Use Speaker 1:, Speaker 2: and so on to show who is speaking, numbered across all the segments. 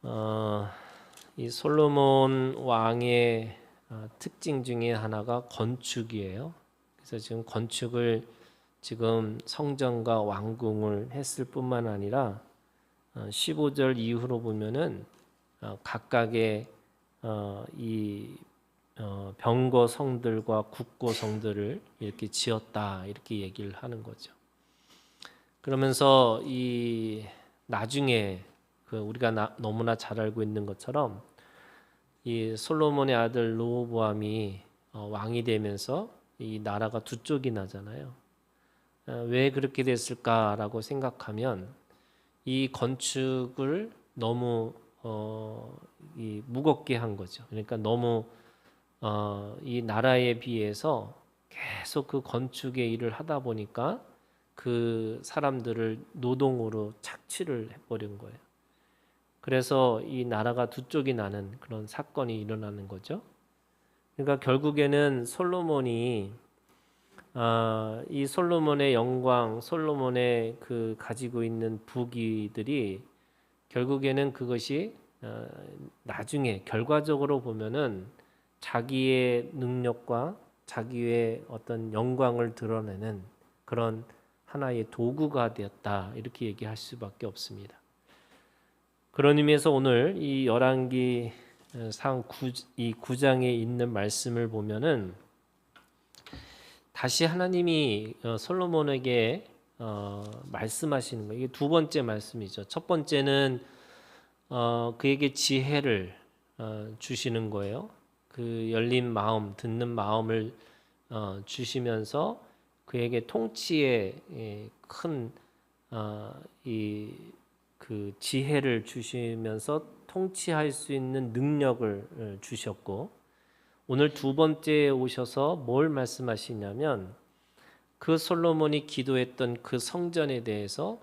Speaker 1: 어, 이 솔로몬 왕의 특징 중에 하나가 건축이에요. 그래서 지금 건축을 지금 성전과 왕궁을 했을 뿐만 아니라 15절 이후로 보면은 각각의 이 병거 성들과 국고 성들을 이렇게 지었다 이렇게 얘기를 하는 거죠. 그러면서 이 나중에 우리가 너무나 잘 알고 있는 것처럼 이 솔로몬의 아들 르호보암이 왕이 되면서 이 나라가 두 쪽이 나잖아요. 왜 그렇게 됐을까라고 생각하면 이 건축을 너무 이 무겁게 한 거죠. 그러니까 너무 이 나라에 비해서 계속 그 건축의 일을 하다 보니까 그 사람들을 노동으로 착취를 해버린 거예요. 그래서 이 나라가 두 쪽이 나는 그런 사건이 일어나는 거죠. 그러니까 결국에는 솔로몬이 이 솔로몬의 영광, 솔로몬의 그 가지고 있는 부귀들이 결국에는 그것이 나중에 결과적으로 보면은 자기의 능력과 자기의 어떤 영광을 드러내는 그런 하나의 도구가 되었다 이렇게 얘기할 수밖에 없습니다. 그런 의미에서 오늘 이 열왕기 상 9장에 있는 말씀을 보면은 다시 하나님이 솔로몬에게 말씀하시는 거예요. 이게 두 번째 말씀이죠. 첫 번째는 그에게 지혜를 주시는 거예요. 그 열린 마음, 듣는 마음을 주시면서 그에게 통치의 큰 그 지혜를 주시면서 통치할 수 있는 능력을 주셨고, 오늘 두 번째에 오셔서 뭘 말씀하시냐면 그 솔로몬이 기도했던 그 성전에 대해서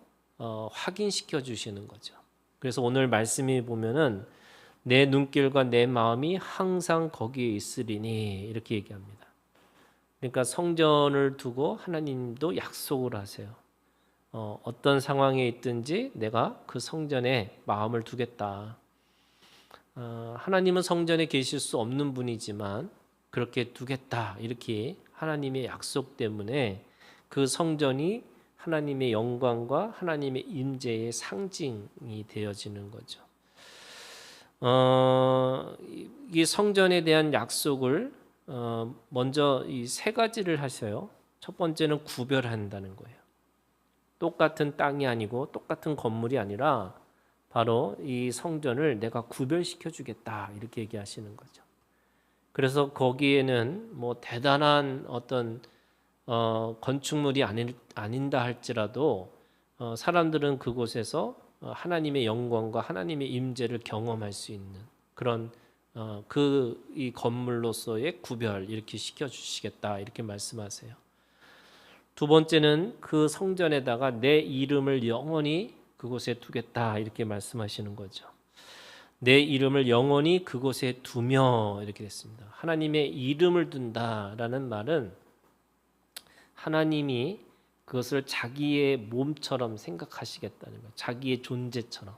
Speaker 1: 확인시켜 주시는 거죠. 그래서 오늘 말씀이 보면은 내 눈길과 내 마음이 항상 거기에 있으리니 이렇게 얘기합니다. 그러니까 성전을 두고 하나님도 약속을 하세요. 어떤 상황에 있든지 내가 그 성전에 마음을 두겠다. 하나님은 성전에 계실 수 없는 분이지만 그렇게 두겠다 이렇게 하나님의 약속 때문에 그 성전이 하나님의 영광과 하나님의 임재의 상징이 되어지는 거죠. 이 성전에 대한 약속을 먼저 이 세 가지를 하셔요. 첫 번째는 구별한다는 거예요. 똑같은 땅이 아니고 똑같은 건물이 아니라 바로 이 성전을 내가 구별시켜 주겠다 이렇게 얘기하시는 거죠. 그래서 거기에는 뭐 대단한 어떤 건축물이 아닌다 할지라도 사람들은 그곳에서 하나님의 영광과 하나님의 임재를 경험할 수 있는 그런 이 건물로서의 구별 이렇게 시켜 주시겠다 이렇게 말씀하세요. 두 번째는 그 성전에다가 내 이름을 영원히 그곳에 두겠다 이렇게 말씀하시는 거죠. 내 이름을 영원히 그곳에 두며 이렇게 됐습니다. 하나님의 이름을 둔다라는 말은 하나님이 그것을 자기의 몸처럼 생각하시겠다는 거예요. 자기의 존재처럼.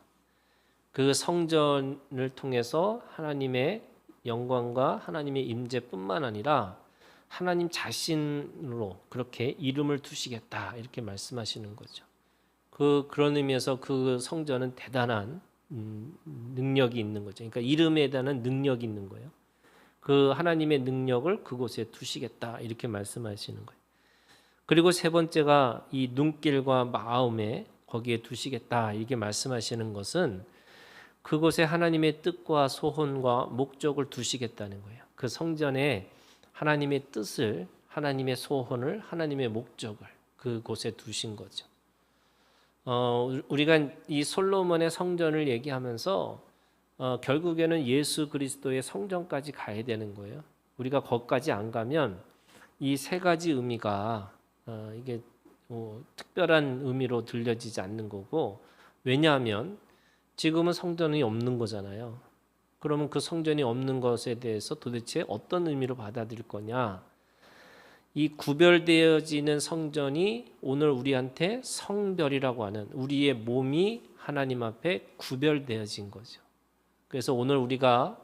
Speaker 1: 그 성전을 통해서 하나님의 영광과 하나님의 임재뿐만 아니라 하나님 자신으로 그렇게 이름을 두시겠다 이렇게 말씀하시는 거죠. 그런 의미에서 그 성전은 대단한 능력이 있는 거죠. 그러니까 이름에 대한 능력이 있는 거예요. 그 하나님의 능력을 그곳에 두시겠다 이렇게 말씀하시는 거예요. 그리고 세 번째가 이 눈길과 마음에 거기에 두시겠다 이렇게 말씀하시는 것은 그곳에 하나님의 뜻과 소원과 목적을 두시겠다는 거예요. 그 성전에 하나님의 뜻을, 하나님의 소원을, 하나님의 목적을 그곳에 두신 거죠. 우리가 이 솔로몬의 성전을 얘기하면서 결국에는 예수 그리스도의 성전까지 가야 되는 거예요. 우리가 거기까지 안 가면 이 세 가지 의미가 이게 특별한 의미로 들려지지 않는 거고, 왜냐하면 지금은 성전이 없는 거잖아요. 그러면 그 성전이 없는 것에 대해서 도대체 어떤 의미로 받아들일 거냐? 이 구별되어지는 성전이 오늘 우리한테 성별이라고 하는 우리의 몸이 하나님 앞에 구별되어진 거죠. 그래서 오늘 우리가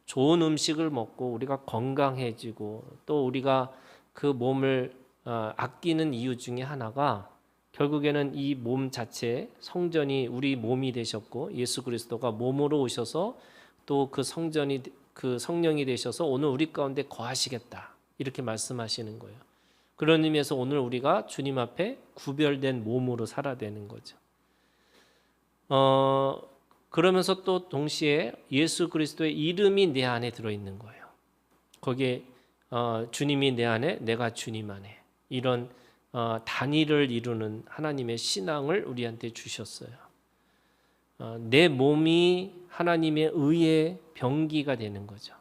Speaker 1: 좋은 음식을 먹고 우리가 건강해지고 또 우리가 그 몸을 아끼는 이유 중에 하나가 결국에는 이 몸 자체 성전이 우리 몸이 되셨고 예수 그리스도가 몸으로 오셔서 또 그 성전이 그 성령이 되셔서 오늘 우리 가운데 거하시겠다 이렇게 말씀하시는 거예요. 그런 의미에서 오늘 우리가 주님 앞에 구별된 몸으로 살아야 되는 거죠. 그러면서 또 동시에 예수 그리스도의 이름이 내 안에 들어있는 거예요. 거기에 주님이 내 안에 내가 주님 안에 이런 단위를 이루는 하나님의 신앙을 우리한테 주셨어요. 내 몸이 하나님의 의의 병기가 되는 거죠.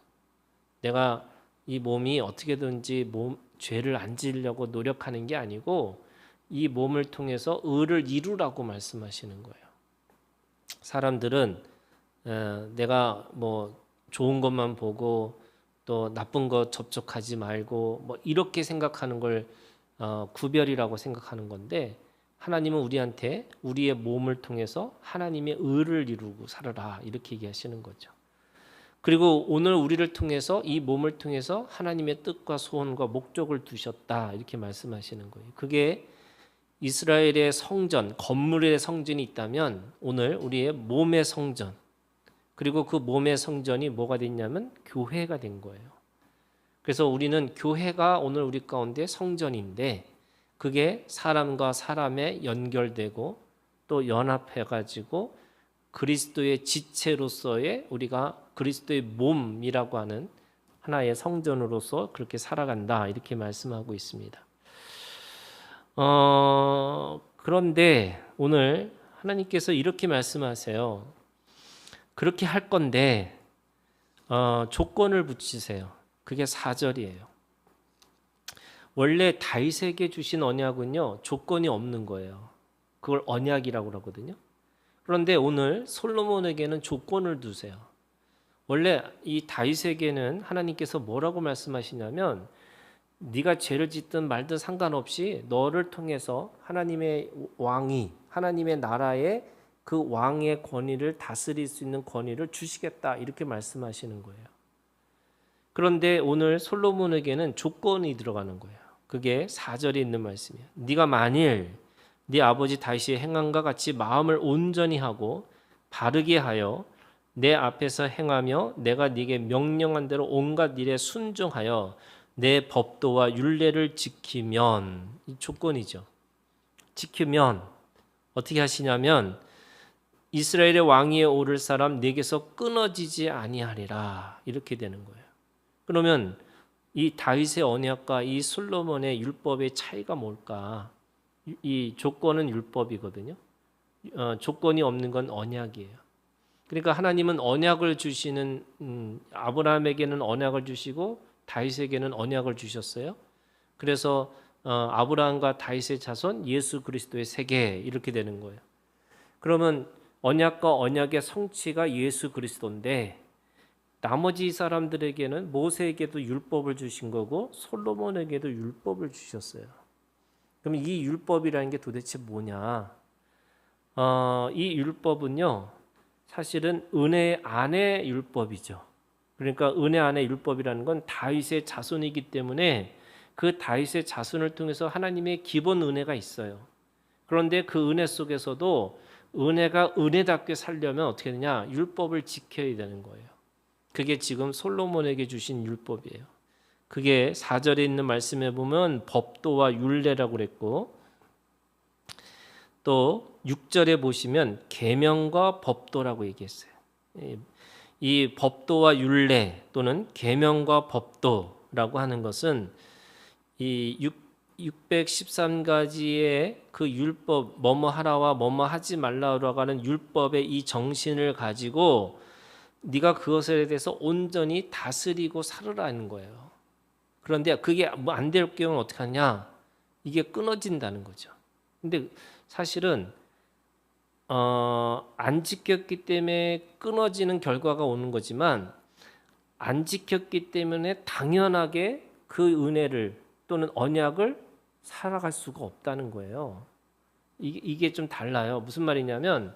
Speaker 1: 내가 이 몸이 어떻게든지 죄를 안 지으려고 노력하는 게 아니고 이 몸을 통해서 의를 이루라고 말씀하시는 거예요. 사람들은 내가 뭐 좋은 것만 보고 또 나쁜 것 접촉하지 말고 뭐 이렇게 생각하는 걸 구별이라고 생각하는 건데 하나님은 우리한테 우리의 몸을 통해서 하나님의 의를 이루고 살아라 이렇게 얘기하시는 거죠. 그리고 오늘 우리를 통해서 이 몸을 통해서 하나님의 뜻과 소원과 목적을 두셨다 이렇게 말씀하시는 거예요. 그게 이스라엘의 성전, 건물의 성전이 있다면 오늘 우리의 몸의 성전 그리고 그 몸의 성전이 뭐가 됐냐면 교회가 된 거예요. 그래서 우리는 교회가 오늘 우리 가운데 성전인데 그게 사람과 사람에 연결되고 또 연합해가지고 그리스도의 지체로서의 우리가 그리스도의 몸이라고 하는 하나의 성전으로서 그렇게 살아간다 이렇게 말씀하고 있습니다. 그런데 오늘 하나님께서 이렇게 말씀하세요. 그렇게 할 건데 조건을 붙이세요. 그게 4절이에요. 원래 다윗에게 주신 언약은요 조건이 없는 거예요. 그걸 언약이라고 그러거든요. 그런데 오늘 솔로몬에게는 조건을 두세요. 원래 이 다윗에게는 하나님께서 뭐라고 말씀하시냐면 네가 죄를 짓든 말든 상관없이 너를 통해서 하나님의 왕이 하나님의 나라의 그 왕의 권위를 다스릴 수 있는 권위를 주시겠다 이렇게 말씀하시는 거예요. 그런데 오늘 솔로몬에게는 조건이 들어가는 거예요. 그게 4절에 있는 말씀이에요. 네가 만일 네 아버지 다윗이 행함과 같이 마음을 온전히 하고 바르게 하여 내 앞에서 행하며 내가 네게 명령한 대로 온갖 일에 순종하여 내 법도와 율례를 지키면 이 조건이죠. 지키면 어떻게 하시냐면 이스라엘의 왕위에 오를 사람 네게서 끊어지지 아니하리라 이렇게 되는 거예요. 그러면 이 다윗의 언약과 이 솔로몬의 율법의 차이가 뭘까? 이 조건은 율법이거든요. 조건이 없는 건 언약이에요. 그러니까 하나님은 언약을 주시는 아브라함에게는 언약을 주시고 다윗에게는 언약을 주셨어요. 그래서 아브라함과 다윗의 자손 예수 그리스도의 세계 이렇게 되는 거예요. 그러면 언약과 언약의 성취가 예수 그리스도인데 나머지 사람들에게는 모세에게도 율법을 주신 거고 솔로몬에게도 율법을 주셨어요. 그럼 이 율법이라는 게 도대체 뭐냐? 이 율법은요 사실은 은혜 안의 율법이죠. 그러니까 은혜 안의 율법이라는 건 다윗의 자손이기 때문에 그 다윗의 자손을 통해서 하나님의 기본 은혜가 있어요. 그런데 그 은혜 속에서도 은혜가 은혜답게 살려면 어떻게 되냐? 율법을 지켜야 되는 거예요. 그게 지금 솔로몬에게 주신 율법이에요. 그게 4절에 있는 말씀에 보면 법도와 율례라고 그랬고 또 6절에 보시면 계명과 법도라고 얘기했어요. 이 법도와 율례 또는 계명과 법도라고 하는 것은 이 613가지의 그 율법 뭐뭐 하라와 뭐뭐 하지 말라고 하는 율법의 이 정신을 가지고 네가 그것에 대해서 온전히 다스리고 살으라는 거예요. 그런데 그게 뭐 안 될 경우는 어떻게 하냐? 이게 끊어진다는 거죠. 근데 사실은 안 지켰기 때문에 끊어지는 결과가 오는 거지만 안 지켰기 때문에 당연하게 그 은혜를 또는 언약을 살아갈 수가 없다는 거예요. 이게 좀 달라요. 무슨 말이냐면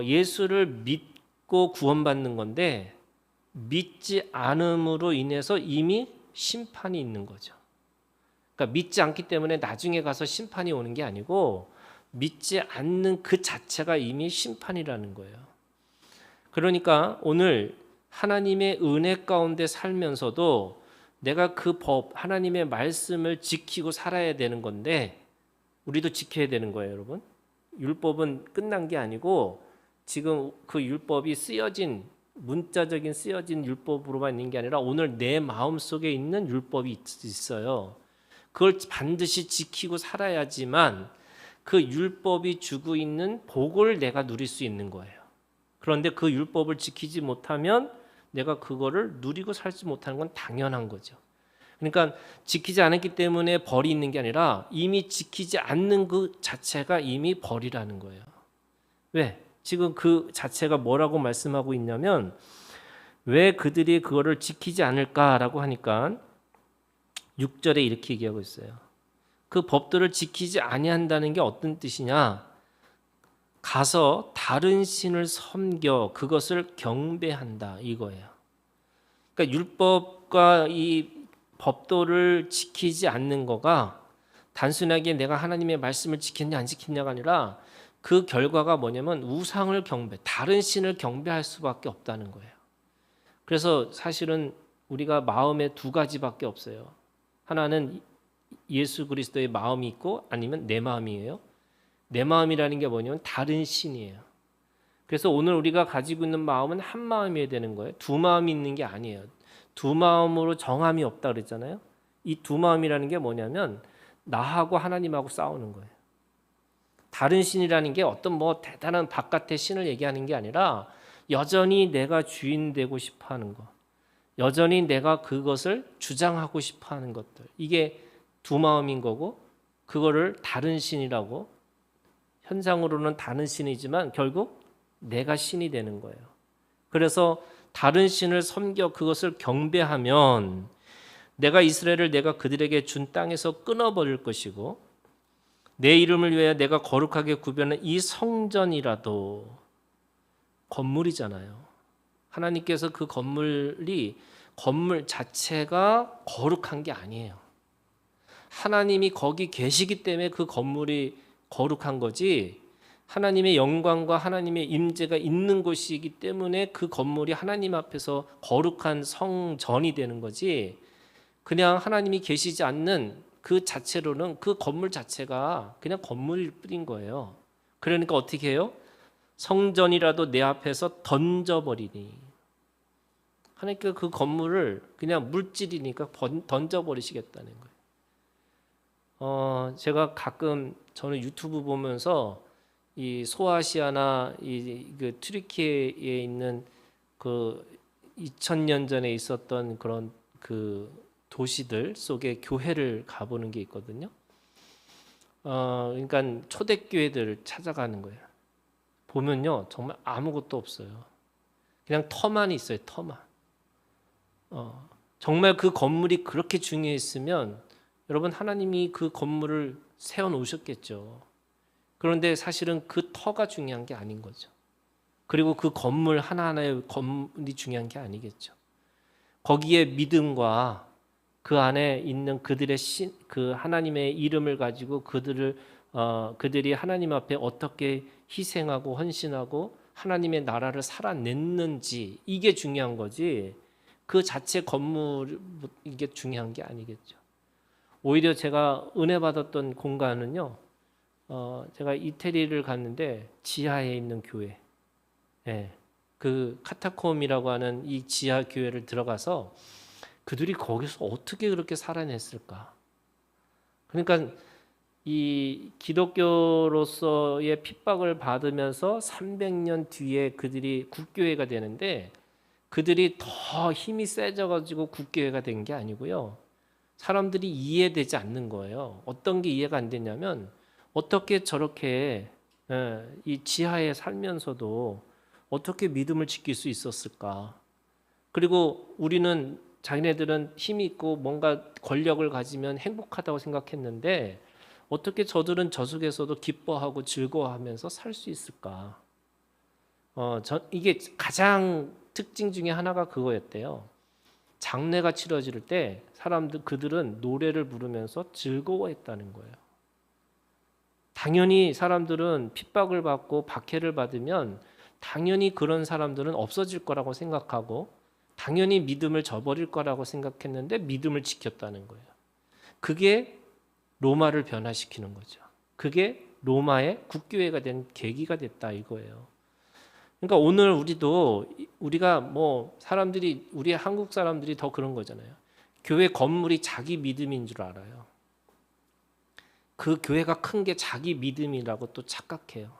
Speaker 1: 예수를 믿고 구원받는 건데 믿지 않음으로 인해서 이미 심판이 있는 거죠. 그러니까 믿지 않기 때문에 나중에 가서 심판이 오는 게 아니고 믿지 않는 그 자체가 이미 심판이라는 거예요. 그러니까 오늘 하나님의 은혜 가운데 살면서도 내가 그 법, 하나님의 말씀을 지키고 살아야 되는 건데 우리도 지켜야 되는 거예요, 여러분. 율법은 끝난 게 아니고 지금 그 율법이 쓰여진 문자적인 쓰여진 율법으로만 있는 게 아니라 오늘 내 마음속에 있는 율법이 있어요. 그걸 반드시 지키고 살아야지만 그 율법이 주고 있는 복을 내가 누릴 수 있는 거예요. 그런데 그 율법을 지키지 못하면 내가 그거를 누리고 살지 못하는 건 당연한 거죠. 그러니까 지키지 않았기 때문에 벌이 있는 게 아니라 이미 지키지 않는 그 자체가 이미 벌이라는 거예요. 왜? 지금 그 자체가 뭐라고 말씀하고 있냐면 왜 그들이 그거를 지키지 않을까라고 하니까 6절에 이렇게 얘기하고 있어요. 그 법들을 지키지 아니한다는 게 어떤 뜻이냐? 가서 다른 신을 섬겨 그것을 경배한다 이거예요. 그러니까 율법과 이 법도를 지키지 않는 거가 단순하게 내가 하나님의 말씀을 지켰냐 안 지켰냐가 아니라 그 결과가 뭐냐면 우상을 경배, 다른 신을 경배할 수밖에 없다는 거예요. 그래서 사실은 우리가 마음에 두 가지밖에 없어요. 하나는 예수 그리스도의 마음이 있고 아니면 내 마음이에요. 내 마음이라는 게 뭐냐면 다른 신이에요. 그래서 오늘 우리가 가지고 있는 마음은 한 마음이어야 되는 거예요. 두 마음이 있는 게 아니에요. 두 마음으로 정함이 없다 그랬잖아요. 이 두 마음이라는 게 뭐냐면 나하고 하나님하고 싸우는 거예요. 다른 신이라는 게 어떤 뭐 대단한 바깥의 신을 얘기하는 게 아니라 여전히 내가 주인 되고 싶어 하는 것, 여전히 내가 그것을 주장하고 싶어 하는 것들, 이게 두 마음인 거고 그거를 다른 신이라고, 현상으로는 다른 신이지만 결국 내가 신이 되는 거예요. 그래서 다른 신을 섬겨 그것을 경배하면 내가 이스라엘을 내가 그들에게 준 땅에서 끊어버릴 것이고 내 이름을 위하여 내가 거룩하게 구별한 이 성전이라도, 건물이잖아요. 하나님께서 그 건물 자체가 거룩한 게 아니에요. 하나님이 거기 계시기 때문에 그 건물이 거룩한 거지, 하나님의 영광과 하나님의 임재가 있는 곳이기 때문에 그 건물이 하나님 앞에서 거룩한 성전이 되는 거지, 그냥 하나님이 계시지 않는 그 자체로는 그 건물 자체가 그냥 건물일 뿐인 거예요. 그러니까 어떻게 해요? 성전이라도 내 앞에서 던져버리니, 하나님께서 그 건물을 그냥 물질이니까 던져버리시겠다는 거예요. 제가 가끔 저는 유튜브 보면서 이 소아시아나 그 튀르키예에 있는 그 2000년 전에 있었던 그런 그 도시들 속에 교회를 가보는 게 있거든요. 그러니까 초대교회들을 찾아가는 거예요. 보면요, 정말 아무것도 없어요. 그냥 터만 있어요, 터만. 정말 그 건물이 그렇게 중요했으면 여러분 하나님이 그 건물을 세워 놓으셨겠죠. 그런데 사실은 그 터가 중요한 게 아닌 거죠. 그리고 그 건물 하나하나의 건물이 중요한 게 아니겠죠. 거기에 믿음과 그 안에 있는 그들의 그 하나님의 이름을 가지고 그들이 하나님 앞에 어떻게 희생하고 헌신하고 하나님의 나라를 살아냈는지, 이게 중요한 거지 그 자체 건물 이게 중요한 게 아니겠죠. 오히려 제가 은혜 받았던 공간은요, 제가 이태리를 갔는데 지하에 있는 교회, 그 카타콤이라고 하는 이 지하 교회를 들어가서 그들이 거기서 어떻게 그렇게 살아냈을까? 그러니까 이 기독교로서의 핍박을 받으면서 300년 뒤에 그들이 국교회가 되는데, 그들이 더 힘이 세져가지고 국교회가 된 게 아니고요, 사람들이 이해되지 않는 거예요. 어떤 게 이해가 안 되냐면 어떻게 저렇게 이 지하에 살면서도 어떻게 믿음을 지킬 수 있었을까? 그리고 우리는, 자기네들은 힘이 있고 뭔가 권력을 가지면 행복하다고 생각했는데 어떻게 저들은 저 속에서도 기뻐하고 즐거워하면서 살 수 있을까? 이게 가장 특징 중에 하나가 그거였대요. 장례가 치러질 때 그들은 노래를 부르면서 즐거워했다는 거예요. 당연히 사람들은 핍박을 받고 박해를 받으면 당연히 그런 사람들은 없어질 거라고 생각하고 당연히 믿음을 저버릴 거라고 생각했는데 믿음을 지켰다는 거예요. 그게 로마를 변화시키는 거죠. 그게 로마의 국교회가 된 계기가 됐다 이거예요. 그러니까 오늘 우리가 우리 한국 사람들이 더 그런 거잖아요. 교회 건물이 자기 믿음인 줄 알아요. 그 교회가 큰 게 자기 믿음이라고 또 착각해요.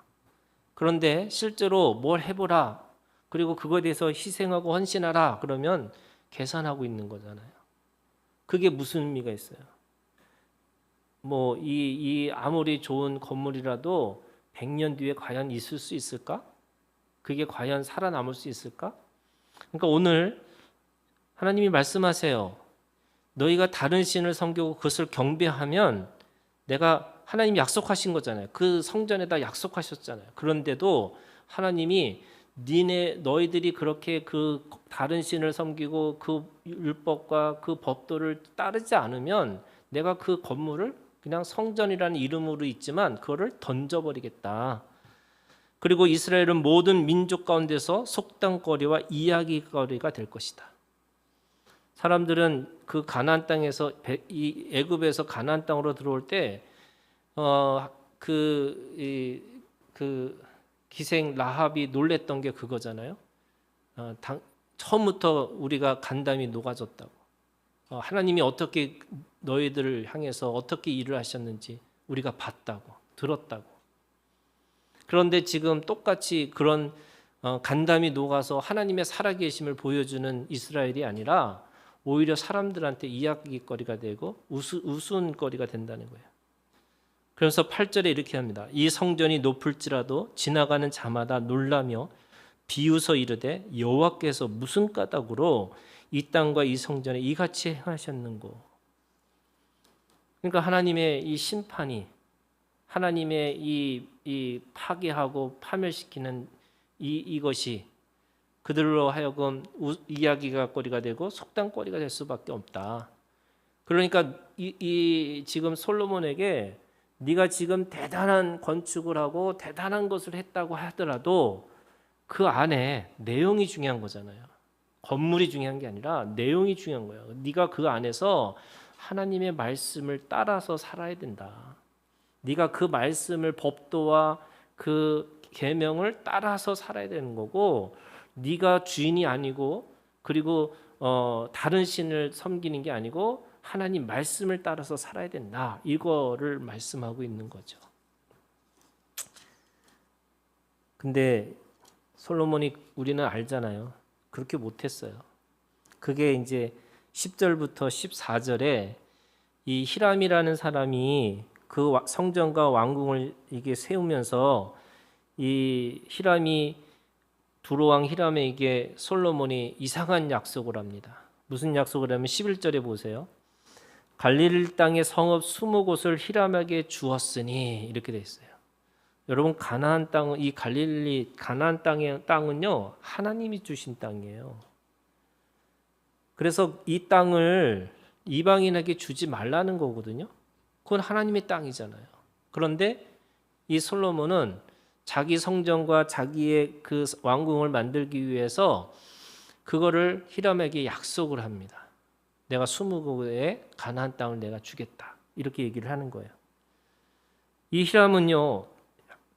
Speaker 1: 그런데 실제로 뭘 해보라, 그리고 그거에 대해서 희생하고 헌신하라 그러면 계산하고 있는 거잖아요. 그게 무슨 의미가 있어요? 이 아무리 좋은 건물이라도 100년 뒤에 과연 있을 수 있을까? 그게 과연 살아남을 수 있을까? 그러니까 오늘 하나님이 말씀하세요. 너희가 다른 신을 섬기고 그것을 경배하면 하나님이 약속하신 거잖아요. 그 성전에다 약속하셨잖아요. 그런데도 하나님이 너희들이 그렇게 그 다른 신을 섬기고 그 율법과 그 법도를 따르지 않으면 내가 그 건물을 그냥 성전이라는 이름으로 있지만 그거를 던져버리겠다. 그리고 이스라엘은 모든 민족 가운데서 속담거리와 이야기거리가 될 것이다. 사람들은 그 가나안 땅에서 이 애굽에서 가나안 땅으로 들어올 때 기생 라합이 놀랬던 게 그거잖아요. 처음부터 우리가 간담이 녹아졌다고. 하나님이 어떻게 너희들을 향해서 어떻게 일을 하셨는지 우리가 봤다고, 들었다고. 그런데 지금 똑같이 그런 간담이 녹아서 하나님의 살아계심을 보여주는 이스라엘이 아니라 오히려 사람들한테 이야기거리가 되고 우스운거리가 된다는 거예요. 그래서 8절에 이렇게 합니다. 이 성전이 높을지라도 지나가는 자마다 놀라며 비웃어 이르되 여호와께서 무슨 까닭으로 이 땅과 이 성전에 이같이 행하셨는고. 그러니까 하나님의 이 심판이, 하나님의 이 파괴하고 파멸시키는 이것이 그들로 하여금 이야기가 거리가 되고 속담거리가 될 수밖에 없다. 그러니까 지금 솔로몬에게 네가 지금 대단한 건축을 하고 대단한 것을 했다고 하더라도 그 안에 내용이 중요한 거잖아요. 건물이 중요한 게 아니라 내용이 중요한 거예요. 네가 그 안에서 하나님의 말씀을 따라서 살아야 된다. 네가 그 말씀을 법도와 그 계명을 따라서 살아야 되는 거고, 네가 주인이 아니고 그리고 다른 신을 섬기는 게 아니고 하나님 말씀을 따라서 살아야 된다. 이거를 말씀하고 있는 거죠. 근데 솔로몬이 우리는 알잖아요. 그렇게 못했어요. 그게 이제 10절부터 14절에 이 히람이라는 사람이 그 성전과 왕궁을 이게 세우면서 이 두로왕 히람에게 솔로몬이 이상한 약속을 합니다. 무슨 약속을 하면 11절에 보세요. 갈릴리 땅의 성읍 20곳을 히람에게 주었으니 이렇게 돼 있어요. 여러분 가나안 땅은 가나안 땅의 땅은요 하나님이 주신 땅이에요. 그래서 이 땅을 이방인에게 주지 말라는 거거든요. 그건 하나님의 땅이잖아요. 그런데 이 솔로몬은 자기 성전과 자기의 그 왕궁을 만들기 위해서 그거를 히람에게 약속을 합니다. 내가 20곳의 가나안 땅을 내가 주겠다. 이렇게 얘기를 하는 거예요. 이 히람은요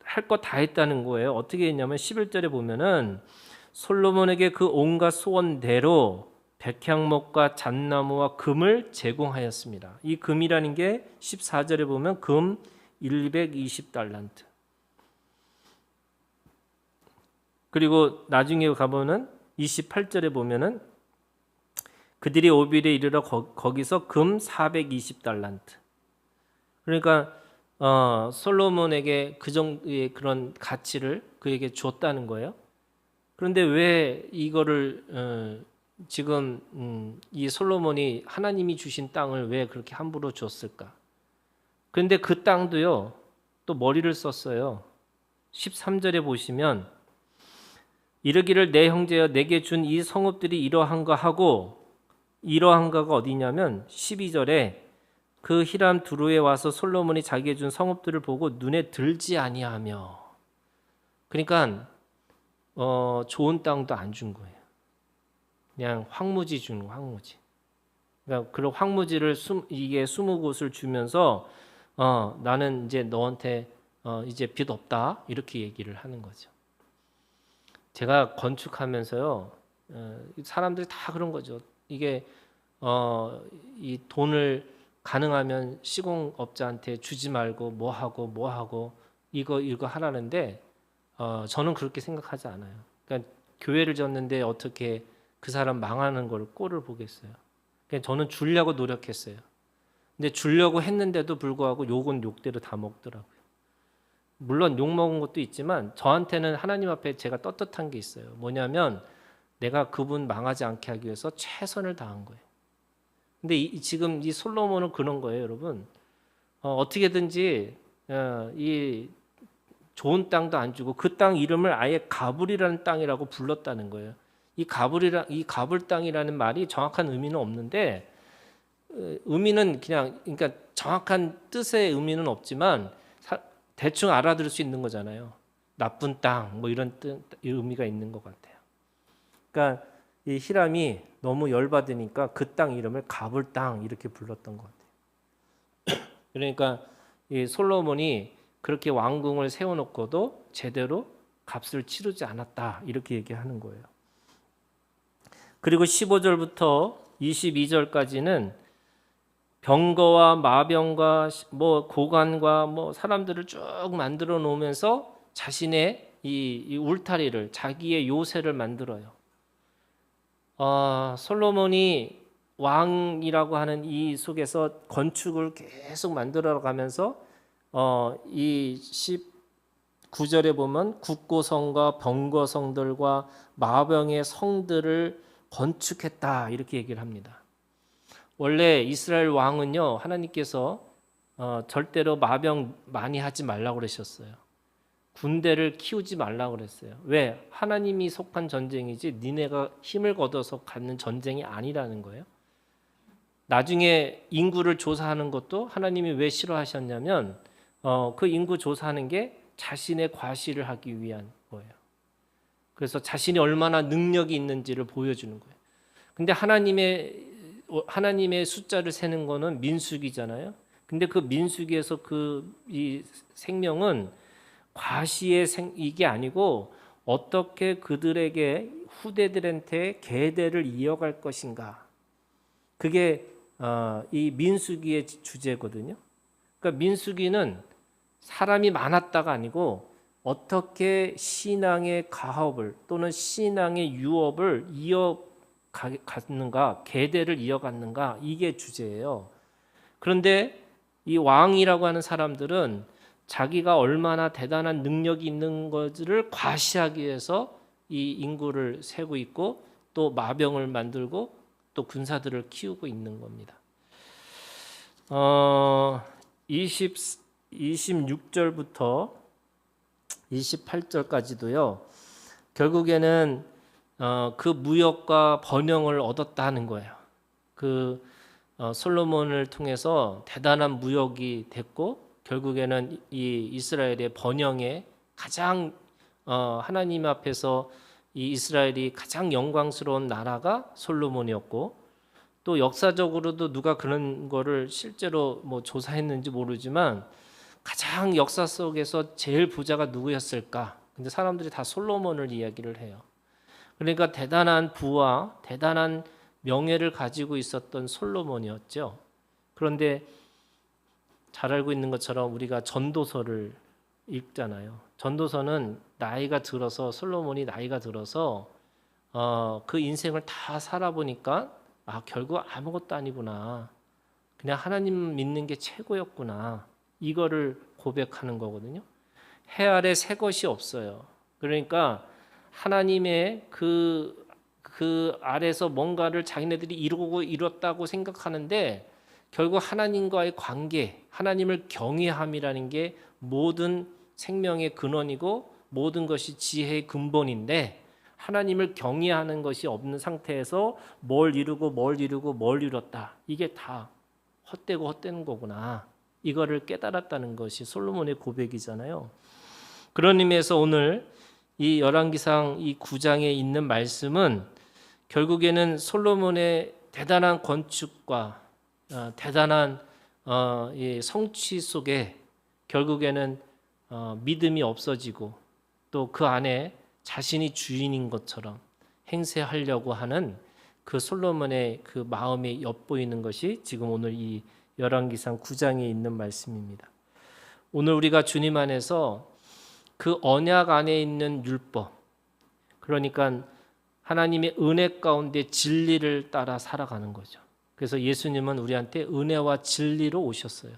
Speaker 1: 할 거 다 했다는 거예요. 어떻게 했냐면 11절에 보면은 솔로몬에게 그 온갖 소원대로 백향목과 잣나무와 금을 제공하였습니다. 이 금이라는 게 14절에 보면 금 120달란트. 그리고 나중에 가보면 28절에 보면은 그들이 오빌에 이르러 거기서 금 420달란트. 그러니까 솔로몬에게 그 정도의 그런 가치를 그에게 줬다는 거예요. 그런데 왜 이거를 지금 이 솔로몬이 하나님이 주신 땅을 왜 그렇게 함부로 줬을까? 그런데 그 땅도요 또 머리를 썼어요. 13절에 보시면 이르기를 내 형제여 내게 준 이 성읍들이 이러한가 하고, 이러한가가 어디냐면 12절에 그 히람 두루에 와서 솔로몬이 자기에게 준 성읍들을 보고 눈에 들지 아니하며, 그러니까 좋은 땅도 안 준 거예요. 그냥 황무지 주는 거, 황무지. 그러니까 그런 황무지를 이게 20곳을 주면서 나는 이제 너한테 이제 빚 없다 이렇게 얘기를 하는 거죠. 제가 건축하면서요, 사람들이 다 그런 거죠. 이게 이 돈을 가능하면 시공업자한테 주지 말고 뭐 하고 이거 하라는데 저는 그렇게 생각하지 않아요. 그러니까 교회를 졌는데 어떻게 그 사람 망하는 걸 꼴을 보겠어요. 그냥 저는 주려고 노력했어요. 근데 주려고 했는데도 불구하고 욕은 욕대로 다 먹더라고요. 물론 욕 먹은 것도 있지만 저한테는 하나님 앞에 제가 떳떳한 게 있어요. 뭐냐면 내가 그분 망하지 않게 하기 위해서 최선을 다한 거예요. 근데 지금 이 솔로몬은 그런 거예요, 여러분. 어떻게든지 이 좋은 땅도 안 주고 그 땅 이름을 아예 가불이라는 땅이라고 불렀다는 거예요. 이 가불 땅이라는 말이 정확한 의미는 없는데 의미는 그러니까 정확한 뜻의 의미는 없지만 대충 알아들을 수 있는 거잖아요. 나쁜 땅 뭐 이런 의미가 있는 것 같아요. 그러니까 이 히람이 너무 열받으니까 그 땅 이름을 가불 땅 이렇게 불렀던 것 같아요. 그러니까 이 솔로몬이 그렇게 왕궁을 세워놓고도 제대로 값을 치르지 않았다 이렇게 얘기하는 거예요. 그리고 15절부터 22절까지는 병거와 마병과 뭐 고관과 뭐 사람들을 쭉 만들어 놓으면서 자신의 이 울타리를, 자기의 요새를 만들어요. 솔로몬이 왕이라고 하는 이 속에서 건축을 계속 만들어 가면서 이 19절에 보면 국고성과 병거성들과 마병의 성들을 건축했다 이렇게 얘기를 합니다. 원래 이스라엘 왕은요, 하나님께서 절대로 마병 많이 하지 말라고 그러셨어요. 군대를 키우지 말라고 그랬어요. 왜? 하나님이 속한 전쟁이지 니네가 힘을 거둬서 갖는 전쟁이 아니라는 거예요. 나중에 인구를 조사하는 것도 하나님이 왜 싫어하셨냐면 그 인구 조사하는 게 자신의 과시를 하기 위한 거예요. 그래서 자신이 얼마나 능력이 있는지를 보여주는 거예요. 근데 하나님의 숫자를 세는 거는 민수기잖아요. 근데 그 민수기에서 이 생명은 과시의 이게 아니고 어떻게 그들에게 후대들한테 계대를 이어갈 것인가. 그게 이 민수기의 주제거든요. 그러니까 민수기는 사람이 많았다가 아니고 어떻게 신앙의 가업을 또는 신앙의 유업을 이어갔는가, 계대를 이어갔는가, 이게 주제예요. 그런데 이 왕이라고 하는 사람들은 자기가 얼마나 대단한 능력이 있는 것을 과시하기 위해서 이 인구를 세고 있고 또 마병을 만들고 또 군사들을 키우고 있는 겁니다. 26절부터 28절까지도요. 결국에는 그 무역과 번영을 얻었다는 거예요. 솔로몬을 통해서 대단한 무역이 됐고 결국에는 이 이스라엘의 번영에 가장 하나님 앞에서 이 이스라엘이 가장 영광스러운 나라가 솔로몬이었고 또 역사적으로도 누가 그런 거를 실제로 뭐 조사했는지 모르지만 가장 역사 속에서 제일 부자가 누구였을까? 근데 사람들이 다 솔로몬을 이야기를 해요. 그러니까 대단한 부와 대단한 명예를 가지고 있었던 솔로몬이었죠. 그런데 잘 알고 있는 것처럼 우리가 전도서를 읽잖아요. 전도서는 나이가 들어서 솔로몬이 나이가 들어서 그 인생을 다 살아보니까 결국 아무것도 아니구나. 그냥 하나님 믿는 게 최고였구나. 이거를 고백하는 거거든요. 해 아래 새 것이 없어요. 그러니까 하나님의 그 아래서 뭔가를 자기네들이 이뤘다고 생각하는데 결국 하나님과의 관계, 하나님을 경외함이라는 게 모든 생명의 근원이고 모든 것이 지혜의 근본인데 하나님을 경외하는 것이 없는 상태에서 뭘 이루고 뭘 이루고 뭘 이뤘다. 이게 다 헛되고 헛되는 거구나. 이거를 깨달았다는 것이 솔로몬의 고백이잖아요. 그런 의미에서 오늘 이 열왕기상 이 9장에 있는 말씀은 결국에는 솔로몬의 대단한 건축과 대단한 이 성취 속에 결국에는 믿음이 없어지고 또 그 안에 자신이 주인인 것처럼 행세하려고 하는 그 솔로몬의 그 마음이 엿보이는 것이 지금 오늘 이 열왕기상 9장에 있는 말씀입니다. 오늘 우리가 주님 안에서 그 언약 안에 있는 율법, 그러니까 하나님의 은혜 가운데 진리를 따라 살아가는 거죠. 그래서 예수님은 우리한테 은혜와 진리로 오셨어요.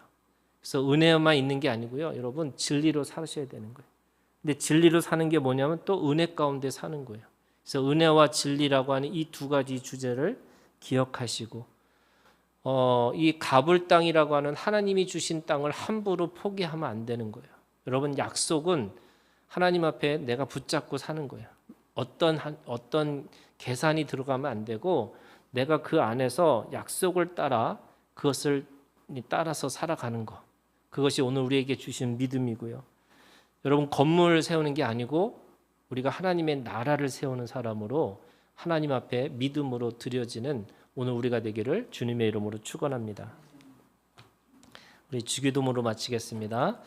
Speaker 1: 그래서 은혜만 있는 게 아니고요. 여러분 진리로 사셔야 되는 거예요. 근데 진리로 사는 게 뭐냐면 또 은혜 가운데 사는 거예요. 그래서 은혜와 진리라고 하는 이 두 가지 주제를 기억하시고 이 가불 땅이라고 하는 하나님이 주신 땅을 함부로 포기하면 안 되는 거예요. 여러분 약속은 하나님 앞에 내가 붙잡고 사는 거예요. 어떤 계산이 들어가면 안 되고 내가 그 안에서 약속을 따라 그것을 따라서 살아가는 것. 그것이 오늘 우리에게 주신 믿음이고요. 여러분 건물을 세우는 게 아니고 우리가 하나님의 나라를 세우는 사람으로 하나님 앞에 믿음으로 드려지는 오늘 우리가 되기를 주님의 이름으로 축원합니다. 우리 주기도문으로 마치겠습니다.